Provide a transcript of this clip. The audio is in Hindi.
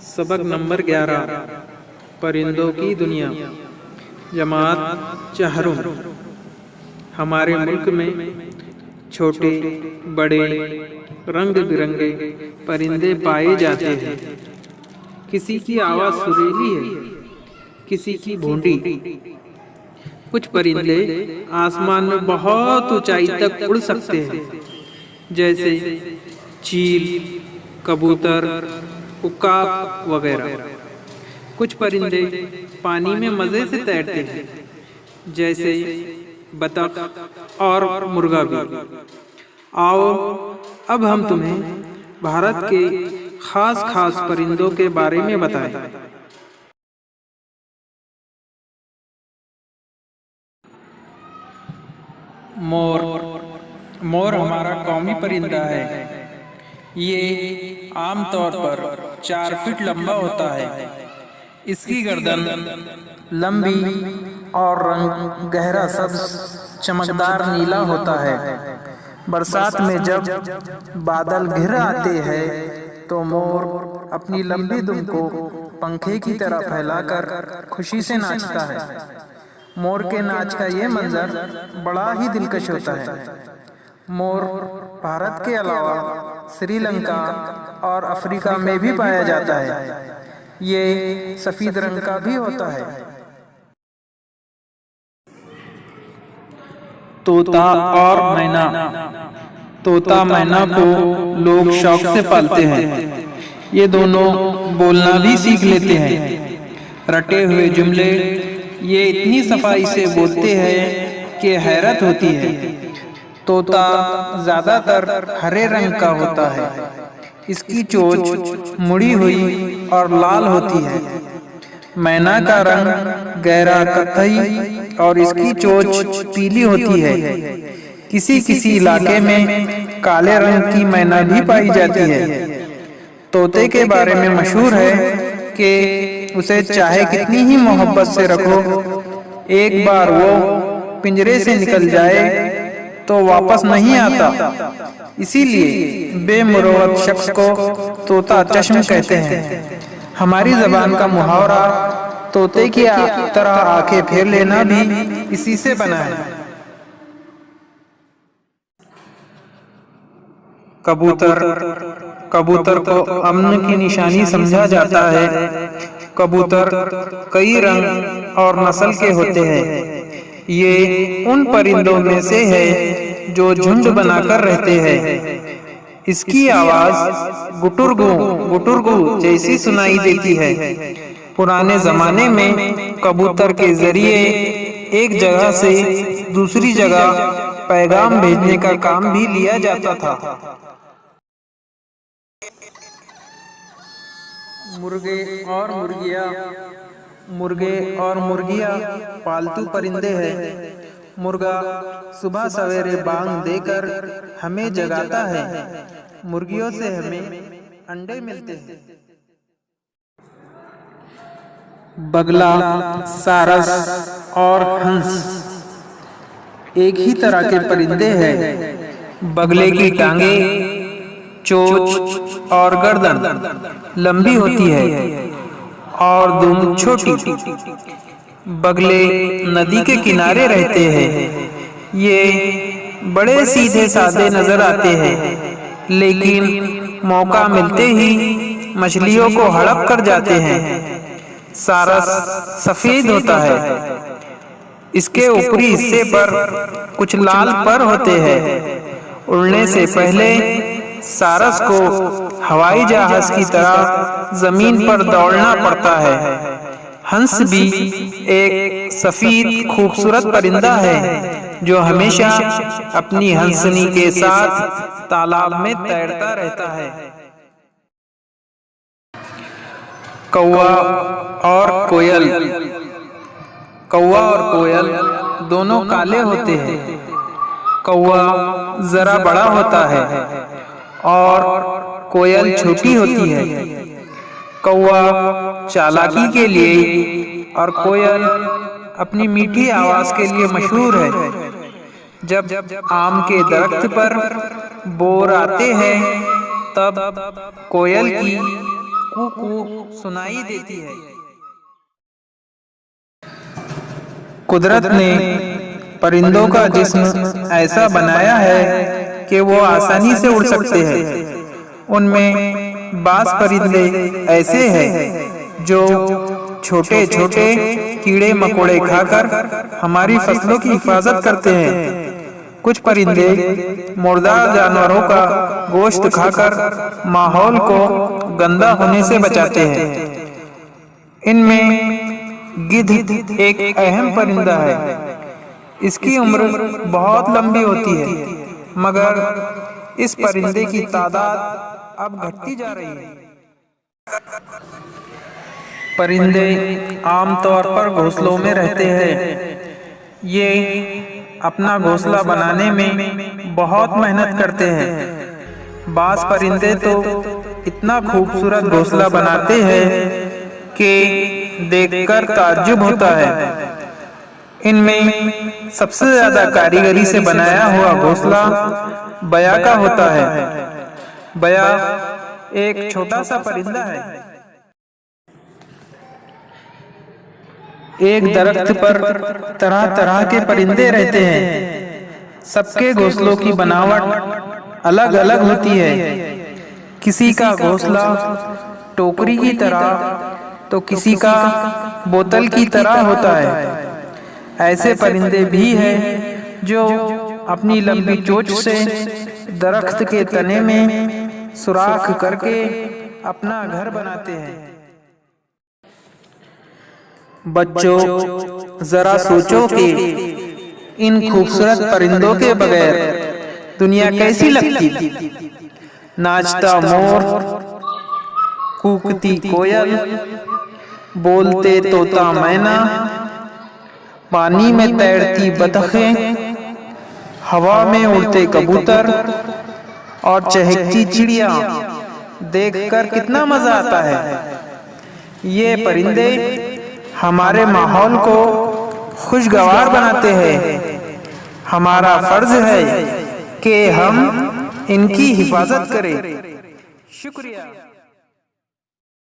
सबक नंबर 11 परिंदों की दुनिया। जमात चहरुम। हमारे मुल्क में छोटे बड़े रंग बिरंगे परिंदे पाए जाते हैं। किसी की आवाज़ सुरीली है, किसी की भूंडी। कुछ परिंदे आसमान में बहुत ऊंचाई तक उड़ सकते हैं, जैसे चील, कबूतर, उकाब वगैरह। कुछ परिंदे पानी में मज़े से तैरते हैं, जैसे बतख और मुर्गा भी। आओ अब हम तुम्हें भारत के खास खास परिंदों के बारे में बताएं। मोर। मोर हमारा कौमी परिंदा है। ये आमतौर पर 4 फीट लंबा होता है। इसकी गर्दन लंबी और रंग गहरा सब्ज चमकदार नीला होता है। बरसात में जब बादल घिर आते हैं तो मोर अपनी लंबी दुम को पंखे की तरह फैलाकर खुशी से नाचता है। मोर के नाच का ये मंजर बड़ा ही दिलकश होता है। मोर भारत के अलावा श्रीलंका और अफ्रीका में भी पाया जाता है। ये सफ़ेद रंग का भी होता है। तोता और मैना। तोता मैना को लोग शौक से पालते हैं। ये दोनों बोलना भी सीख लेते हैं। रटे हुए जुमले ये इतनी सफाई से बोलते हैं कि हैरत होती है। तोता ज़्यादातर हरे रंग का होता है। इसकी चोंच मुड़ी हुई और लाल होती है। मैना का रंग गहरा कत्थई और इसकी चोंच पीली होती है। किसी किसी इलाके में काले रंग की मैना भी पाई जाती है। तोते के बारे में मशहूर है कि उसे चाहे कितनी ही मोहब्बत से रखो, एक बार वो पिंजरे से निकल जाए तो वापस नहीं आता। इसीलिए बेमुरवत शख्स को तोता चश्म कहते हैं। हमारी ज़बान का मुहावरा तोते की तरह आंखें फेर लेना भी इसी से बना है। कबूतर। कबूतर को अमन की निशानी समझा जाता है। कबूतर कई रंग और नस्ल के होते हैं। ये उन परिंदों में से है जो झुंड बनाकर रहते हैं। इसकी आवाज़ गुटुरगू गुटुरगू जैसी सुनाई देती है। पुराने ज़माने में कबूतर के जरिए एक जगह से दूसरी जगह पैगाम भेजने का काम भी लिया जाता था। मुर्गे और मुर्गियाँ। मुर्गे और मुर्गियाँ पालतू परिंदे हैं। मुर्गा सुबह सवेरे बांग देकर हमें जगाता है। मुर्गियों से हमें अंडे मिलते हैं। बगला, सारस और हंस एक ही तरह के परिंदे हैं। बगले की टांगें, चोंच और गर्दन लंबी होती है और दुम छोटी। बगले नदी के किनारे रहते हैं। ये बड़े सीधे साधे नजर आते हैं, लेकिन मौका मिलते ही मछलियों को हड़प कर जाते हैं। सारस सफेद होता है। इसके ऊपरी हिस्से पर कुछ लाल पर होते हैं। उड़ने से पहले सारस को हवाई जहाज की तरह जमीन पर दौड़ना पड़ता है। हंस भी एक सफेद खूबसूरत परिंदा है जो हमेशा अपनी हंसनी के साथ तालाब में तैरता रहता है। कौवा और कोयल। कौवा और कोयल दोनों काले होते हैं। कौवा जरा बड़ा होता है और कोयल छोटी होती है। कौवा चालाकी के लिए और कोयल अपनी मीठी आवाज के लिए मशहूर है। जब आम के दरख्त पर बोर आते हैं तब कोयल की कू सुनाई देती है। कुदरत ने परिंदों का जिस्म ऐसा बनाया है कि वो आसानी से उड़ सकते हैं। उनमें बास परिंदे ऐसे हैं जो छोटे छोटे कीड़े मकोड़े खाकर हमारी फसलों की हिफाजत करते हैं। कुछ परिंदे मुर्दार जानवरों का गोश्त खाकर माहौल को गंदा होने से बचाते हैं। इनमें गिद्ध एक अहम परिंदा है। इसकी उम्र बहुत लंबी होती है, मगर इस परिंदे की तादाद अब घटती जा रही है। परिंदे आमतौर पर घोंसलों में रहते हैं। ये अपना घोंसला बनाने में बहुत मेहनत करते हैं। बास परिंदे तो इतना खूबसूरत घोंसला बनाते हैं कि देखकर ताज्जुब होता है। इनमें सबसे ज्यादा कारीगरी से बनाया हुआ घोंसला बया का होता है। बया एक छोटा सा परिंदा है। एक दरख्त पर तरह तरह के परिंदे रहते हैं। सबके घोंसलों की बनावट अलग अलग होती है। किसी का घोंसला टोकरी की तरह तो किसी का बोतल की तरह होता है। ऐसे परिंदे भी हैं जो अपनी लंबी चोंच से दरख्त के तने में सुराख करके अपना घर बनाते हैं। बच्चों, जरा सोचो कि इन खूबसूरत परिंदों के बगैर दुनिया कैसी लगती। नाचता मोर, कूकती कोयल, बोलते तोता मैना, पानी में तैरती बतखें, हवा में उड़ते कबूतर और चहकती चिड़िया देखकर कितना मजा आता है। ये परिंदे हमारे माहौल को खुशगवार बनाते हैं। हमारा फर्ज है कि हम इनकी हिफाजत करें। शुक्रिया।